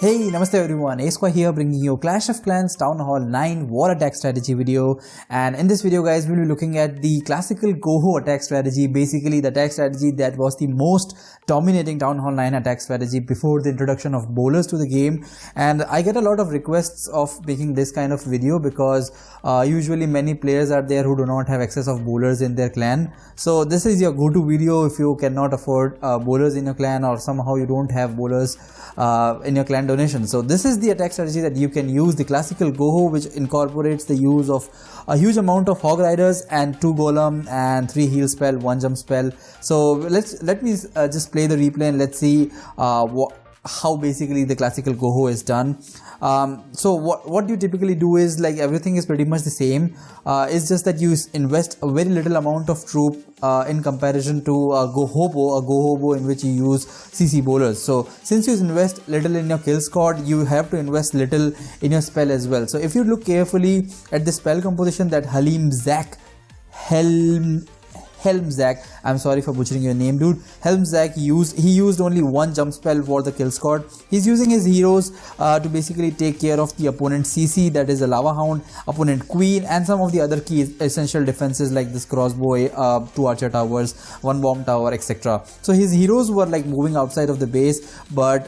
Hey, namaste everyone, Asquare here bringing you Clash of Clans Town Hall 9 War Attack Strategy video. And in this video guys, we'll be looking at the classical GoHo attack strategy, basically the attack strategy that was the most dominating Town Hall 9 attack strategy before the introduction of bowlers to the game. And I get a lot of requests of making this kind of video because usually many players are there who do not have access of bowlers in their clan. So this is your go-to video if you cannot afford bowlers in your clan, or somehow you don't have bowlers in your clan donation. So this is the attack strategy that you can use, the classical GoHo, which incorporates the use of a huge amount of hog riders and 2 golem and 3 heal spell, 1 jump spell. So let me just play the replay and let's see how basically the classical GoHo is done. So what you typically do is, like, everything is pretty much the same. It's just that you invest a very little amount of troop in comparison to a GoHo in which you use CC bowlers. So since you invest little in your kill squad, you have to invest little in your spell as well. So if you look carefully at the spell composition that Helmzak, I'm sorry for butchering your name, dude. Helmzak used only 1 jump spell for the kill squad. He's using his heroes to basically take care of the opponent CC, that is a Lava Hound, opponent Queen, and some of the other key essential defenses like this crossbow, 2 archer towers, 1 bomb tower, etc. So his heroes were like moving outside of the base, but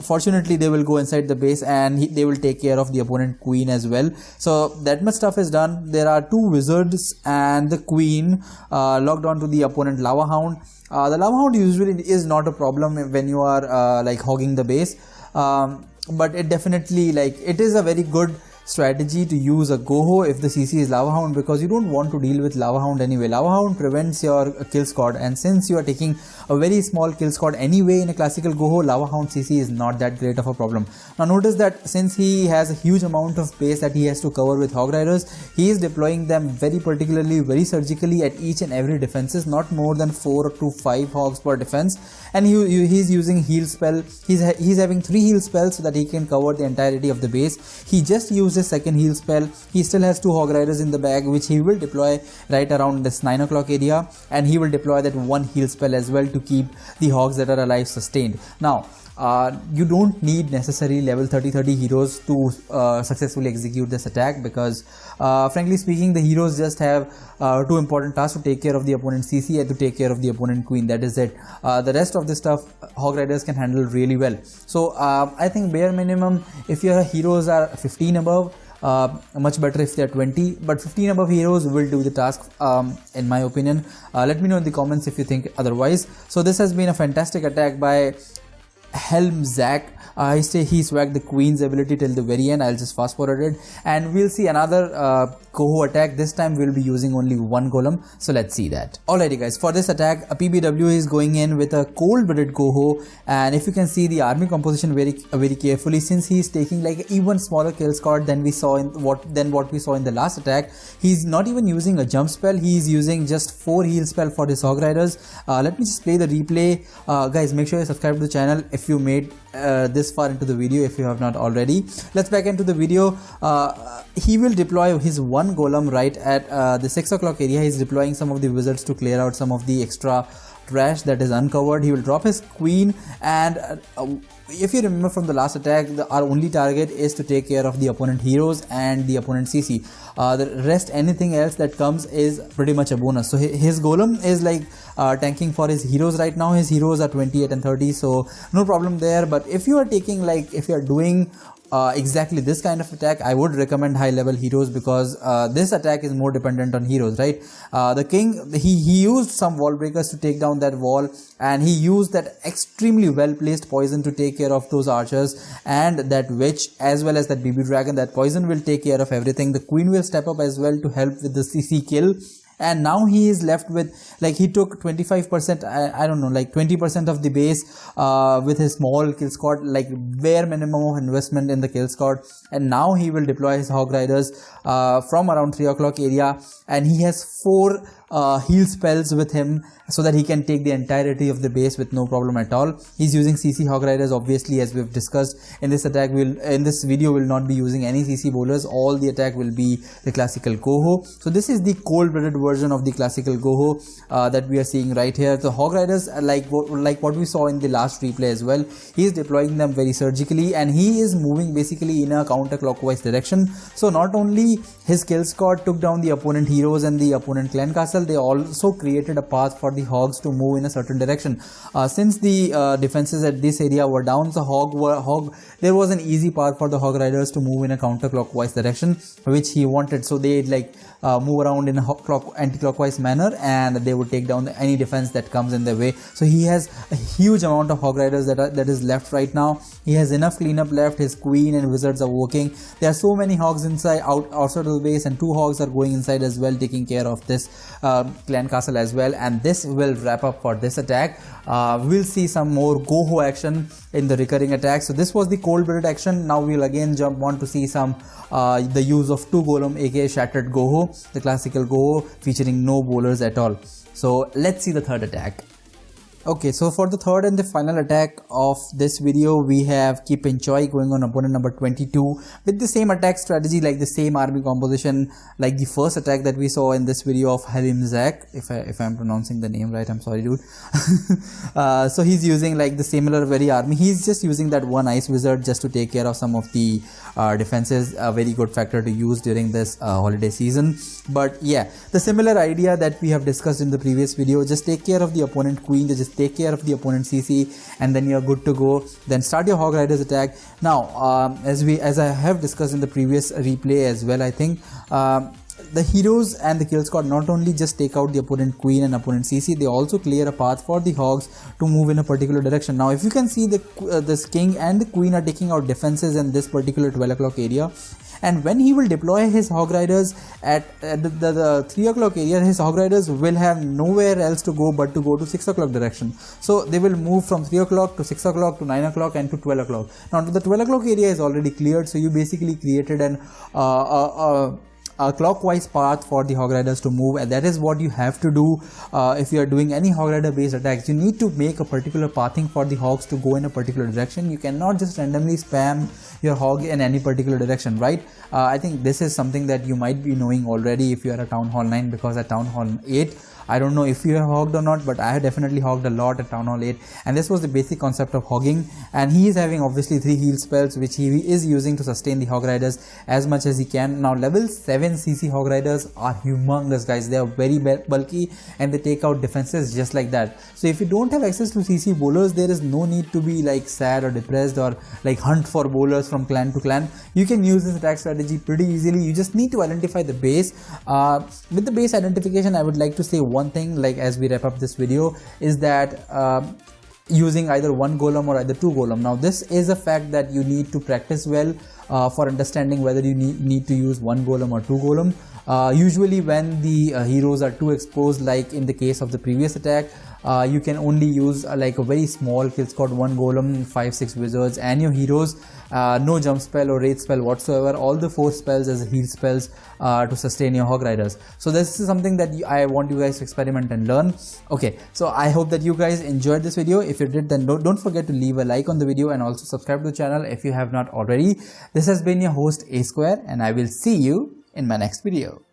fortunately they will go inside the base and they will take care of the opponent Queen as well. So that much stuff is done. There are 2 wizards and the Queen locked onto the opponent Lava Hound. The Lava Hound usually is not a problem when you are like hogging the base, but it definitely, like, it is a very good strategy to use a GoHo if the CC is Lava Hound, because you don't want to deal with Lava Hound anyway. Lava Hound prevents your kill squad, and since you are taking a very small kill squad anyway in a classical GoHo, Lava Hound CC is not that great of a problem. Now notice that since he has a huge amount of base that he has to cover with hog riders, he is deploying them very particularly, very surgically at each and every defenses, not more than 4 to 5 hogs per defense. And he's using heal spell. He's having 3 heal spells so that he can cover the entirety of the base. He just used his second heal spell. He still has 2 hog riders in the bag, which he will deploy right around this 9 o'clock area, and he will deploy that 1 heal spell as well to keep the hogs that are alive sustained. Now you don't need necessary level 30 heroes to successfully execute this attack, because frankly speaking, the heroes just have 2 important tasks: to take care of the opponent CC and to take care of the opponent Queen. That is it. The rest of the stuff hog riders can handle really well. So I think bare minimum, if your heroes are 15 above, much better if they're 20, but 15 above heroes will do the task, in my opinion. Let me know in the comments if you think otherwise. So this has been a fantastic attack by Helmzak. He swagged the Queen's ability till the very end. I'll just fast forward it, and we'll see another GoHo attack. This time we'll be using only 1 golem, so let's see that. Alrighty guys, for this attack, a PBW is going in with a cold-blooded GoHo, and if you can see the army composition very carefully, since he's taking like even smaller kill squad than we saw in what we saw in the last attack, he's not even using a jump spell. He's using just 4 heal spell for his hog riders. Let me just play the replay. Guys, make sure you subscribe to the channel if you made this far into the video, if you have not already. Let's back into the video. He will deploy his 1 golem right at the 6 o'clock area. He's deploying some of the wizards to clear out some of the extra trash that is uncovered. He will drop his Queen, and if you remember from the last attack, our only target is to take care of the opponent heroes and the opponent CC. The rest, anything else that comes, is pretty much a bonus. So his golem is like tanking for his heroes right now. His heroes are 28 and 30, so no problem there. But if you are taking, like, if you are doing exactly this kind of attack, I would recommend high level heroes, because this attack is more dependent on heroes, right? The king, he used some wall breakers to take down that wall, and he used that extremely well placed poison to take care of those archers and that witch, as well as that BB dragon. That poison will take care of everything. The Queen will step up as well to help with the CC kill. And now he is left with, like, he took 25%, I don't know, like 20% of the base with his small kill squad, like bare minimum of investment in the kill squad. And now he will deploy his hog riders from around 3 o'clock area, and he has 4 heal spells with him so that he can take the entirety of the base with no problem at all. He's using CC Hog Riders, obviously, as we've discussed. In this attack, in this video, we'll not be using any CC bowlers. All the attack will be the classical GoHo. So this is the cold-blooded version of the classical GoHo that we are seeing right here. The Hog Riders, like what we saw in the last replay as well, he is deploying them very surgically, and he is moving basically in a counterclockwise direction. So not only his kill squad took down the opponent heroes and the opponent clan castle, they also created a path for the hogs to move in a certain direction. Since the defenses at this area were down, so there was an easy path for the Hog Riders to move in a counterclockwise direction, which he wanted. So they move around in a anti-clockwise manner, and they would take down any defense that comes in their way. So he has a huge amount of Hog Riders that is left right now. He has enough cleanup left. His queen and wizards are working. There are so many hogs outside of the base, and 2 hogs are going inside as well, taking care of this clan castle as well. And this will wrap up for this attack. We'll see some more GoHo action in the recurring attack. So this was the cold-blooded action. Now we'll again jump on to see some the use of 2 golem, aka shattered GoHo, the classical GoHo featuring no bowlers at all. So let's see the third attack. Okay, so for the third and the final attack of this video, we have Keep and Choi going on opponent number 22 with the same attack strategy, like the same army composition, like the first attack that we saw in this video of Zach. If I'm pronouncing the name right, I'm sorry, dude. So he's using like the similar very army. He's just using that one ice wizard just to take care of some of the defenses. A very good factor to use during this holiday season. But yeah, the similar idea that we have discussed in the previous video, just take care of the opponent queen, just take care of the opponent CC, and then you're good to go. Then start your Hog Riders attack. Now as I have discussed in the previous replay as well, I think the heroes and the kill squad not only just take out the opponent queen and opponent CC, they also clear a path for the hogs to move in a particular direction. Now if you can see, this king and the queen are taking out defenses in this particular 12 o'clock area, and when he will deploy his Hog Riders at the 3 o'clock area, his Hog Riders will have nowhere else to go but to go to 6 o'clock direction. So they will move from 3 o'clock to 6 o'clock to 9 o'clock and to 12 o'clock. Now the 12 o'clock area is already cleared, so you basically created a clockwise path for the Hog Riders to move, and that is what you have to do if you are doing any Hog Rider based attacks. You need to make a particular pathing for the hogs to go in a particular direction. You cannot just randomly spam your hog in any particular direction, right? I think this is something that you might be knowing already if you are at Town Hall 9, because at Town Hall 8, I don't know if you have hogged or not, but I have definitely hogged a lot at Town Hall 8, and this was the basic concept of hogging. And he is having obviously 3 heal spells, which he is using to sustain the Hog Riders as much as he can. Now level 7 CC Hog Riders are humongous, guys. They are very bulky and they take out defenses just like that. So if you don't have access to CC bowlers, there is no need to be like sad or depressed or like hunt for bowlers from clan to clan. You can use this attack strategy pretty easily. You just need to identify the base. With the base identification, I would like to say one thing, like as we wrap up this video, is that using either 1 golem or either 2 golem. Now this is a fact that you need to practice well for understanding whether you need to use 1 golem or 2 golem. Usually when the heroes are too exposed, like in the case of the previous attack, you can only use like a very small kill squad, 1 golem, 5-6 wizards and your heroes, no jump spell or wraith spell whatsoever, all the 4 spells as heal spells to sustain your Hog Riders. So this is something that I want you guys to experiment and learn. Okay, so I hope that you guys enjoyed this video. If you did, then don't forget to leave a like on the video and also subscribe to the channel if you have not already. This has been your host Asquare, and I will see you in my next video.